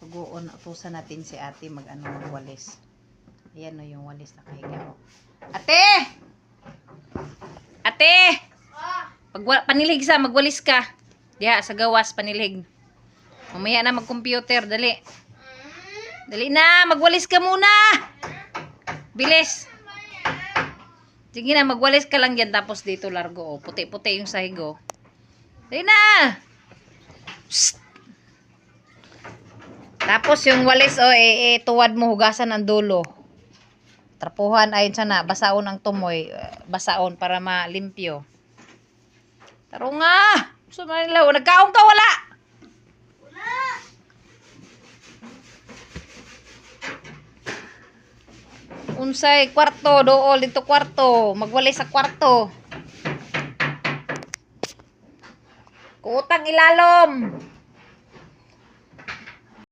Suguon, utusan natin si ate magwalis. Ayan o yung walis na kahiga. Ate! Ate! Panilig sa, magwalis ka. Diha, sa gawas, panilig. Mamaya na mag-computer, dali. Dali na, magwalis ka muna. Bilis. Sige na, magwalis ka lang dyan. Tapos dito largo. Oh. Puti-puti yung sahig. Oh. Dali na. Psst. Tapos yung walis, oh, tuwad mo, hugasan ang dulo. Trapuhan, ayun sana, basaon ang tumoy. Basaon para malimpyo. Taro nga. Gusto na nila. Nagkaong ka, wala. Unsay, kwarto, dool, dito kwarto. Magwalis sa kwarto. Kuutang ilalom.